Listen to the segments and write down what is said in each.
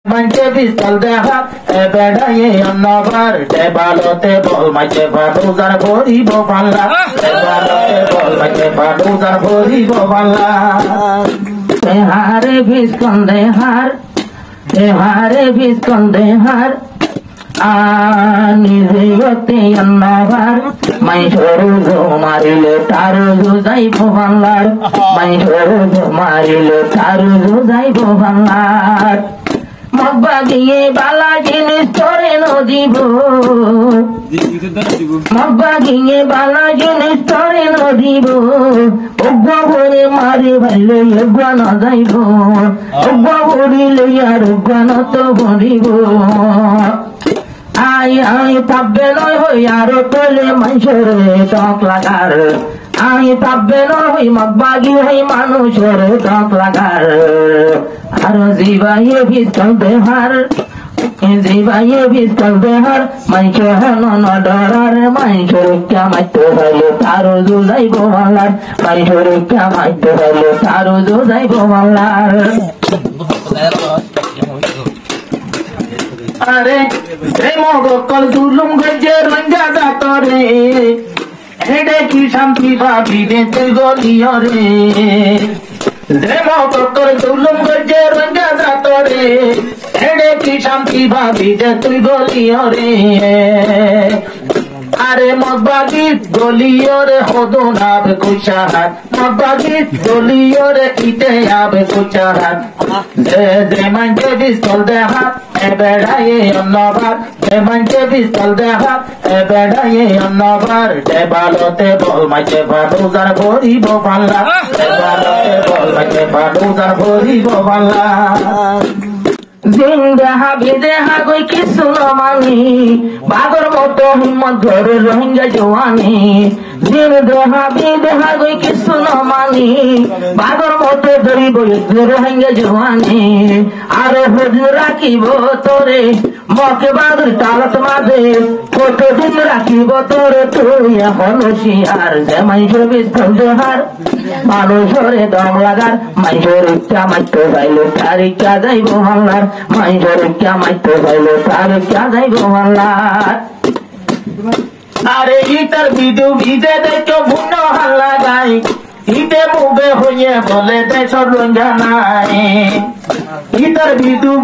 Manche pistol deha, bedaye annavar, debalote bol, manche baduzar bori bopalla, debalote bol, manche baduzar bori bopalla. Tehare biskon dehar, নিজেতে আন্নাবার Mysore মারিলে তার যাইব বাংলার মাইশোর মারিলে তার যাইব বাংলার মগবা গিয়ে বালা জিনিস তোরে নদিব মগবা গিয়ে বালা জিনিস তোরে নদিব অজ্ঞা ভরে মারি ভাইলে অজ্ঞা ন যাইব অজ্ঞা ভরিলে আর অজ্ঞা নত ভরিব আই পাবে নয় হই আরো তোলে মানুষের টক লাগার আই পাবে নয় হই মগবাগি হই মানুষের টক লাগার আরো জীবাইয়ে পিস্তল দেহার মানুষের হেন ডরার মানুষের কামাইতে হইলে তারও যাইব বাংলার মানুষের কামাইতে হইলে তারও যাইব বাংলার আরে মগকল জুলুম গজে রঞ্জা দাতরে হেডে কি শান্তি ভাবি রে তুই গলিও রে মগকল জুলুম গজে রঞ্জা দাতরে হেডে কি শান্তি ভাবি রে তুই গলিও রে আরে মগবাগি গলিও রে হদো নাবে কুশাহাত মগবাগি গলিও রে ইতে আবে কুশাহাত যে মানছে পিস্তল দেহা বেড়ায়ে অন্নবার যে মানছে পিস্তল দেহা বেড়ায়ে অন্নবার দেবালতে বল মাঝে বাদুজার ভরিব পাল্লা দেবালতে বল মাঝে বাদুজার ভরিব পাল্লা দিন দেহা বিদেহা কই কিছু নমানি বাগর মতো হিম্মত ধরে রোহিঙ্গা জওয়ানি দিন দেহা বিদেহা কই কিছু নমানি বাগর মতো ধরিব রোহিঙ্গা জওয়ানি আরে হুজুর রাখিব তোরে মকে বাদুর তালত মাঝে কতদিন রাখিব তোরে তুই এখন শিয়ার যে মাইশোর বিস্তল দেহার মানুষরে দম লাগার মাইশোর কামাইতে যাইলে তারিকা যাইব হাল্লার মাইশোর কামাইতে যাইলে তারিকা যাইব হাল্লার আরে ইটার ভিডিও ভিজে দেখো ভুন্ন হাল্লা গাই ইটে মুবে হইয়ে বলে দেশর রঞ্জা নাই ইটার ভিডিও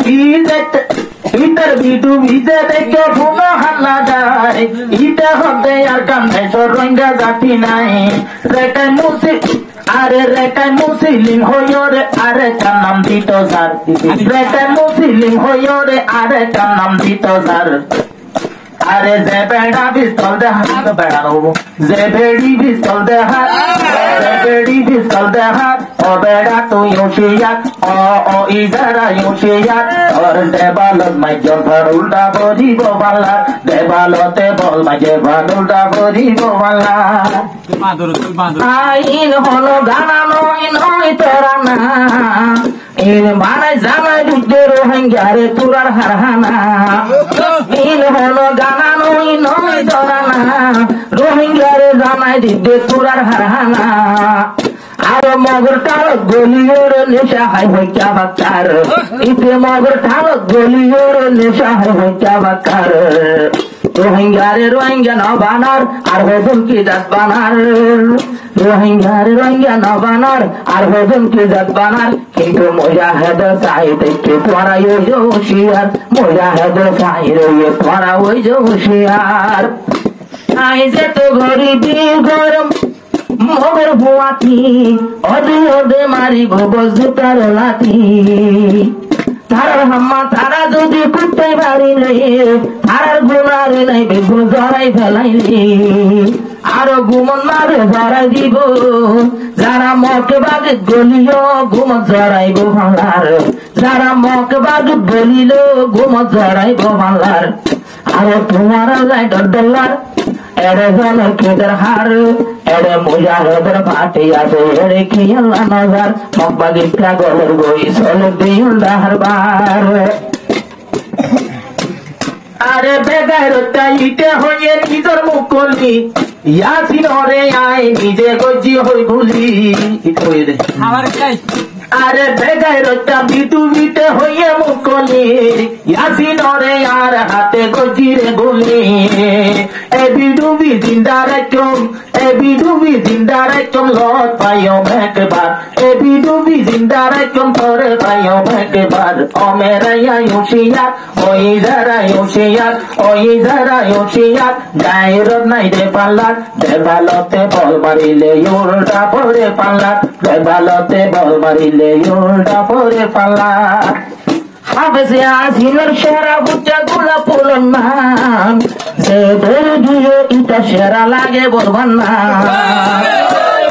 ভিজে দেখো ভুন্ন হাল্লা গাই ইটে হবে আর কাম দেশর রঞ্জা জাতি নাই রেটাই মুসি আরে রেটাই মুসলিম হইও রে আরে কার নাম দিত স্যার রেটাই মুসলিম হইও রে আরে কার নাম দিত স্যার আরে যে বেড়া পিস্তল দেহাত বেড়ানো যে বেড়ি পিস্তল দেহাত বেড়ি পিস্তল দেহাত ও বেড়া তুই হুঁশিয়ার ও ইজারা হুঁশিয়ার ওর দেবালত মাইজন ফারুলটা বরিব বাংলা দেবালতে বল মাঝে ফারুলটা বরিব বাংলা আইন হলো গানা নয় তোরা না ইন বানাই জানাই দুধে রোহিঙ্গারে তুরার হারহানা ইন হলো গানা নয় তোরা না রোহিঙ্গারে জানাই দুধে তুরার হারহানা আর মগর টালত গলিওর নেশা হাই হইয়া বাকার ইতে মগর টালত গলিওর নেশা হাই হইয়া বাকার রোহিঙ্গা নবানার আর হজম কি জাত বানার রোহিঙ্গা নবানার আর হজম কি জাত বানার কিন্তু মুজাহিদ চাই দেখে তোরা ওই যে হুঁশিয়ার মুজাহিদ চাই রে তোরা ওই যে হুঁশিয়ার আই যে তো গরিবি গরম মগর বুয়াতি অদে মারিব বজুতার লাতি তারার হাম্মা তারা যদি কুটতে পারিলে তারার গুণারে নাই বেগুন জড়াই ফেলাইলে আরো গুমন মারে জড়াই দিব যারা মকে বাগে গলিও গুমত জড়াইব বাংলার যারা মকে বাগে গলিল গুমত জড়াইব বাংলার আরো তোমার যাই ডলার এড়ে জনের কেদের হার এড়ে মুজাহিদের পাটি আছে এড়ে কি আল্লাহ নজর মগবাগি কাগলের গই চলে দিল ডাহারবার আরে বেগাইরতা ইতে হইয়ে নিজের মুকলি ইয়াসিন রে আয় নিজে গজি হই ভুলি ইতে হইয়ে দে আমার আরে বেগাই রটা বিটু বিটে হইয়ে মুকলি ইয়াসিনরে আর হাতে গজিরে গুলি এ বিডুবি জিন্দারে চম এ বিডুবি জিন্দারে চম লত পাইও একবার এ বিডুবি জিন্দারে চম তোরে পাইও একবার ও মেরাইয়া ইউশিয়া ওই যারা ইউশিয়া ওই যারা ইউশিয়া গায়রত নাই রে পাল্লার দেবালতে বল মারিলে উল্টা পড়ে পাল্লার দেবালতে বল মারিলে উল্টা পড়ে পাল্লার হাফেজে আজিমের সেরা বুচ্চা গুলা পুলন নাম যে ধরে দিয়ে ইটা সেরা লাগে বলবার না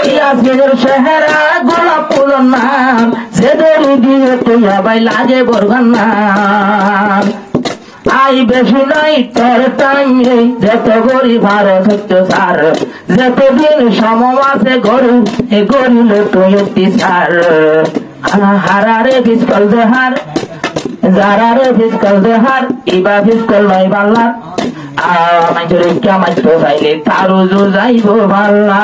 ইয়াসিনের সেরা গুলা পুলন নাম যে ধরে দিয়ে তুইয়া ভাই লাগে বলবার না আই বেশি নাই তোর টাইমে যত গরিব ভারত হচ্ছে সার যতদিন সমম আছে গরু এ গরিব তুই একটি সার হারারে বিস্কল দেহার যারারে ফিসকল দেহার ইবা ফিসকল নাই বাল্লা আমায় চলে কেমন তো চাইলে তারও যাইব বাল্লা